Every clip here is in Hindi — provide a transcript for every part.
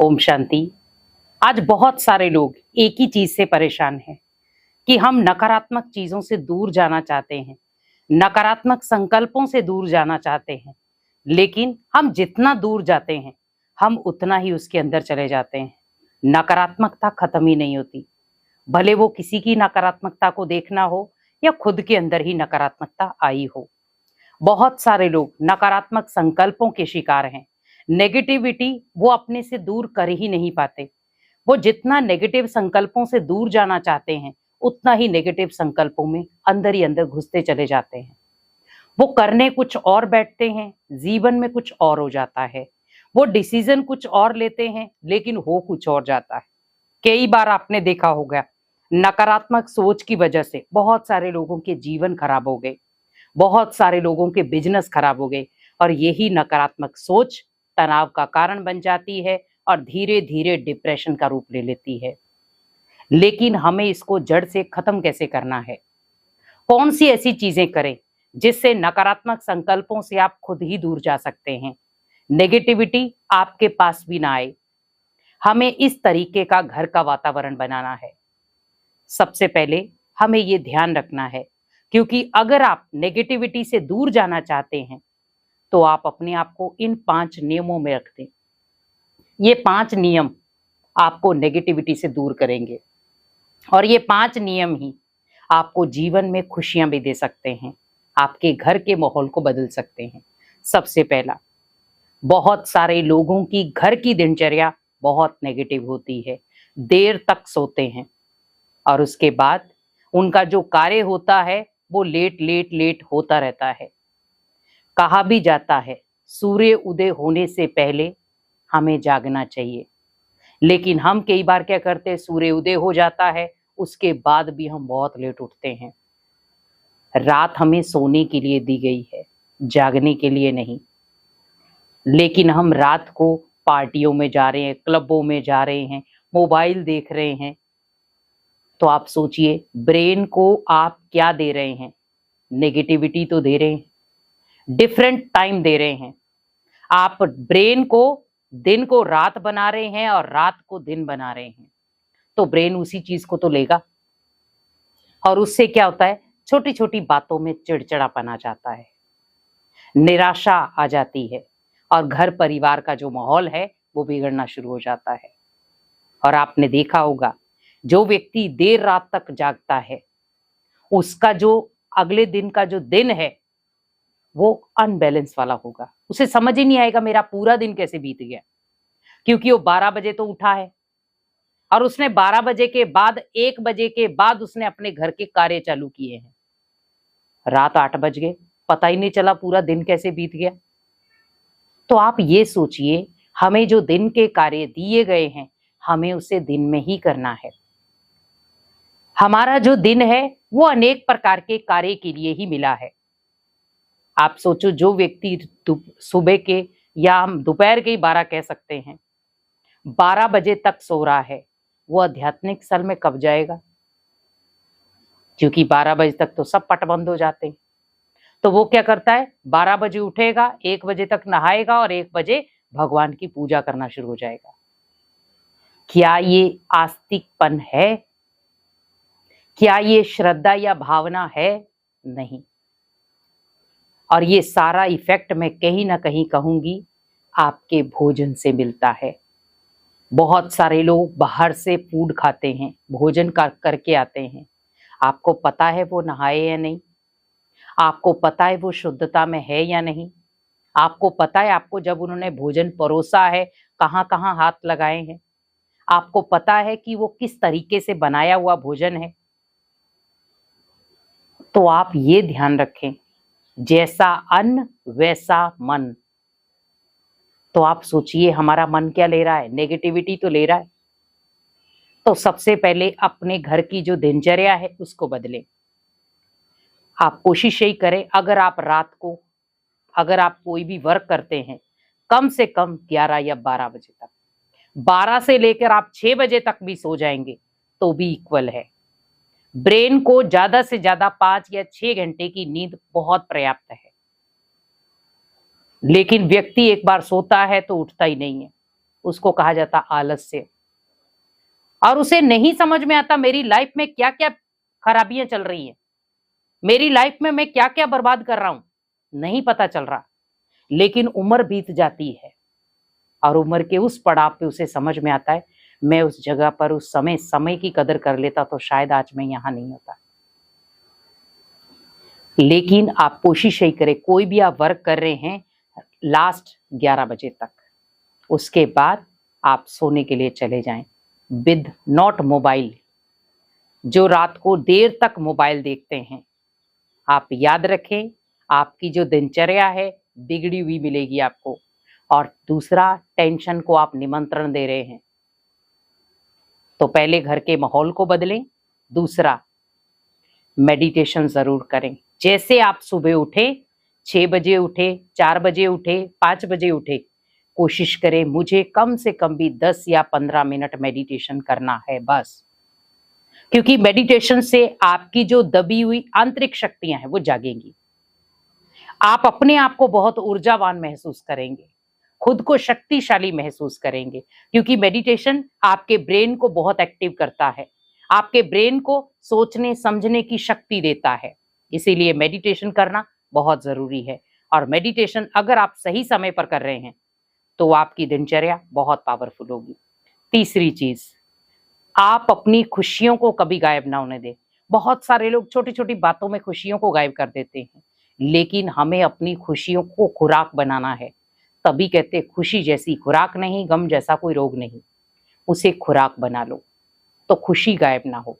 ओम शांति। आज बहुत सारे लोग एक ही चीज से परेशान हैं कि हम नकारात्मक चीजों से दूर जाना चाहते हैं, नकारात्मक संकल्पों से दूर जाना चाहते हैं, लेकिन हम जितना दूर जाते हैं हम उतना ही उसके अंदर चले जाते हैं। नकारात्मकता खत्म ही नहीं होती, भले वो किसी की नकारात्मकता को देखना हो या खुद के अंदर ही नकारात्मकता आई हो। बहुत सारे लोग नकारात्मक संकल्पों के शिकार हैं। नेगेटिविटी वो अपने से दूर कर ही नहीं पाते। वो जितना नेगेटिव संकल्पों से दूर जाना चाहते हैं उतना ही नेगेटिव संकल्पों में अंदर ही अंदर घुसते चले जाते हैं। वो करने कुछ और बैठते हैं, जीवन में कुछ और हो जाता है। वो डिसीजन कुछ और लेते हैं लेकिन हो कुछ और जाता है। कई बार आपने देखा होगा, नकारात्मक सोच की वजह से बहुत सारे लोगों के जीवन खराब हो गए, बहुत सारे लोगों के बिजनेस खराब हो गए और यही नकारात्मक सोच तनाव का कारण बन जाती है और धीरे धीरे डिप्रेशन का रूप ले लेती है। लेकिन हमें इसको जड़ से खत्म कैसे करना है? कौन सी ऐसी चीजें करें जिससे नकारात्मक संकल्पों से आप खुद ही दूर जा सकते हैं, नेगेटिविटी आपके पास भी ना आए। हमें इस तरीके का घर का वातावरण बनाना है। सबसे पहले हमें ये ध्यान रखना है, क्योंकि अगर आप नेगेटिविटी से दूर जाना चाहते हैं तो आप अपने आप को इन 5 नियमों में रख दें। ये 5 नियम आपको नेगेटिविटी से दूर करेंगे और ये 5 नियम ही आपको जीवन में खुशियां भी दे सकते हैं, आपके घर के माहौल को बदल सकते हैं। सबसे पहला, बहुत सारे लोगों की घर की दिनचर्या बहुत नेगेटिव होती है, देर तक सोते हैं और उसके बाद उनका जो कार्य होता है वो लेट लेट लेट होता रहता है। कहा भी जाता है सूर्य उदय होने से पहले हमें जागना चाहिए, लेकिन हम कई बार क्या करते हैं, सूर्य उदय हो जाता है उसके बाद भी हम बहुत लेट उठते हैं। रात हमें सोने के लिए दी गई है, जागने के लिए नहीं। लेकिन हम रात को पार्टियों में जा रहे हैं, क्लबों में जा रहे हैं, मोबाइल देख रहे हैं। तो आप सोचिए, ब्रेन को आप क्या दे रहे हैं? नेगेटिविटी तो दे रहे हैं, डिफरेंट टाइम दे रहे हैं। आप ब्रेन को दिन को रात बना रहे हैं और रात को दिन बना रहे हैं, तो ब्रेन उसी चीज को तो लेगा और उससे क्या होता है, छोटी छोटी बातों में चिड़चिड़ापन आ जाता है, निराशा आ जाती है और घर परिवार का जो माहौल है वो बिगड़ना शुरू हो जाता है। और आपने देखा होगा, जो व्यक्ति देर रात तक जागता है उसका जो अगले दिन का जो दिन है वो अनबैलेंस वाला होगा। उसे समझ ही नहीं आएगा मेरा पूरा दिन कैसे बीत गया, क्योंकि वो 12 बजे तो उठा है और उसने 12 बजे के बाद 1 बजे के बाद उसने अपने घर के कार्य चालू किए हैं। रात 8 बज गए, पता ही नहीं चला पूरा दिन कैसे बीत गया। तो आप ये सोचिए, हमें जो दिन के कार्य दिए गए हैं हमें उसे दिन में ही करना है। हमारा जो दिन है वो अनेक प्रकार के कार्य के लिए ही मिला है। आप सोचो, जो व्यक्ति सुबह के या हम दोपहर के ही 12 कह सकते हैं, 12 बजे तक सो रहा है, वो आध्यात्मिक स्थल में कब जाएगा? क्योंकि 12 बजे तक तो सब पट बंद हो जाते हैं। तो वो क्या करता है, 12 बजे उठेगा, 1 बजे तक नहाएगा और 1 बजे भगवान की पूजा करना शुरू हो जाएगा। क्या ये आस्तिकपन है? क्या ये श्रद्धा या भावना है? नहीं। और ये सारा इफेक्ट मैं कहीं ना कहीं कहूंगी आपके भोजन से मिलता है। बहुत सारे लोग बाहर से फूड खाते हैं, भोजन करके आते हैं, आपको पता है वो नहाए या नहीं, आपको पता है वो शुद्धता में है या नहीं, आपको पता है आपको जब उन्होंने भोजन परोसा है कहाँ कहाँ हाथ लगाए हैं, आपको पता है कि वो किस तरीके से बनाया हुआ भोजन है। तो आप ये ध्यान रखें, जैसा अन्न वैसा मन। तो आप सोचिए, हमारा मन क्या ले रहा है? नेगेटिविटी तो ले रहा है। तो सबसे पहले अपने घर की जो दिनचर्या है उसको बदलें। आप कोशिश यही करें, अगर आप कोई भी वर्क करते हैं, कम से कम 11 या 12 बजे तक, 12 से लेकर आप 6 बजे तक भी सो जाएंगे तो भी इक्वल है। ब्रेन को ज्यादा से ज्यादा 5 या 6 घंटे की नींद बहुत पर्याप्त है। लेकिन व्यक्ति एक बार सोता है तो उठता ही नहीं है। उसको कहा जाता आलस्य। और उसे नहीं समझ में आता मेरी लाइफ में क्या क्या खराबियां चल रही हैं, मेरी लाइफ में मैं क्या क्या बर्बाद कर रहा हूं, नहीं पता चल रहा। लेकिन उम्र बीत जाती है और उम्र के उस पड़ाव पे उसे समझ में आता है, मैं उस जगह पर उस समय की कदर कर लेता तो शायद आज मैं यहां नहीं होता। लेकिन आप कोशिश यही करें, कोई भी आप वर्क कर रहे हैं लास्ट 11 बजे तक, उसके बाद आप सोने के लिए चले जाएं विद नॉट मोबाइल। जो रात को देर तक मोबाइल देखते हैं, आप याद रखें आपकी जो दिनचर्या है बिगड़ी हुई मिलेगी आपको। और दूसरा, टेंशन को आप निमंत्रण दे रहे हैं, तो पहले घर के माहौल को बदलें। दूसरा, मेडिटेशन जरूर करें। जैसे आप सुबह उठे, 6 बजे उठे, 4 बजे उठे, 5 बजे उठे, कोशिश करें मुझे कम से कम भी 10 या 15 मिनट मेडिटेशन करना है बस। क्योंकि मेडिटेशन से आपकी जो दबी हुई आंतरिक शक्तियां हैं वो जागेंगी। आप अपने आप को बहुत ऊर्जावान महसूस करेंगे, खुद को शक्तिशाली महसूस करेंगे, क्योंकि मेडिटेशन आपके ब्रेन को बहुत एक्टिव करता है, आपके ब्रेन को सोचने समझने की शक्ति देता है। इसीलिए मेडिटेशन करना बहुत जरूरी है। और मेडिटेशन अगर आप सही समय पर कर रहे हैं तो आपकी दिनचर्या बहुत पावरफुल होगी। तीसरी चीज, आप अपनी खुशियों को कभी गायब ना होने दें। बहुत सारे लोग छोटी छोटी बातों में खुशियों को गायब कर देते हैं, लेकिन हमें अपनी खुशियों को खुराक बनाना है। तभी कहते खुशी जैसी खुराक नहीं, गम जैसा कोई रोग नहीं, उसे खुराक बना लो तो खुशी गायब ना हो।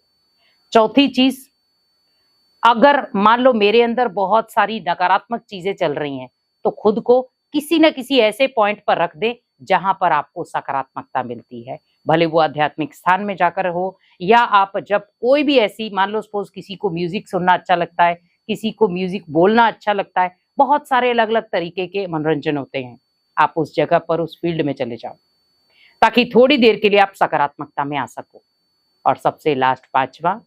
चौथी चीज, अगर मान लो मेरे अंदर बहुत सारी नकारात्मक चीजें चल रही हैं, तो खुद को किसी न किसी ऐसे पॉइंट पर रख दे जहां पर आपको सकारात्मकता मिलती है। भले वो आध्यात्मिक स्थान में जाकर हो, या आप जब कोई भी ऐसी, मान लो सपोज किसी को म्यूजिक सुनना अच्छा लगता है, किसी को म्यूजिक बोलना अच्छा लगता है, बहुत सारे अलग अलग तरीके के मनोरंजन होते हैं, आप उस जगह पर उस फील्ड में चले जाओ ताकि थोड़ी देर के लिए आप सकारात्मकता में आ सको। और सबसे लास्ट, पांचवा,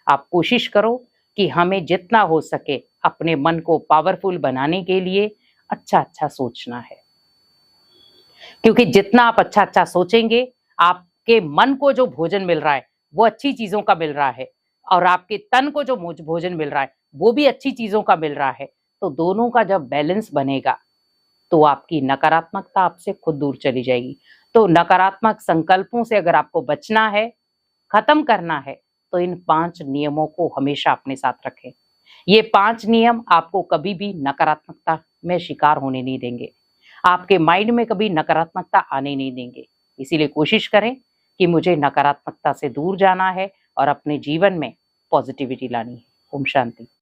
आप कोशिश करो कि हमें जितना हो सके अपने मन को पावरफुल बनाने के लिए अच्छा अच्छा सोचना है। क्योंकि जितना आप अच्छा अच्छा सोचेंगे, आपके मन को जो भोजन मिल रहा है वो अच्छी चीजों का मिल रहा है, और आपके तन को जो भोजन मिल रहा है वो भी अच्छी चीजों का मिल रहा है। तो दोनों का जब बैलेंस बनेगा तो आपकी नकारात्मकता आपसे खुद दूर चली जाएगी। तो नकारात्मक संकल्पों से अगर आपको बचना है, खत्म करना है, तो इन 5 नियमों को हमेशा अपने साथ रखें। ये 5 नियम आपको कभी भी नकारात्मकता में शिकार होने नहीं देंगे, आपके माइंड में कभी नकारात्मकता आने नहीं देंगे। इसीलिए कोशिश करें कि मुझे नकारात्मकता से दूर जाना है और अपने जीवन में पॉजिटिविटी लानी है। ओम शांति।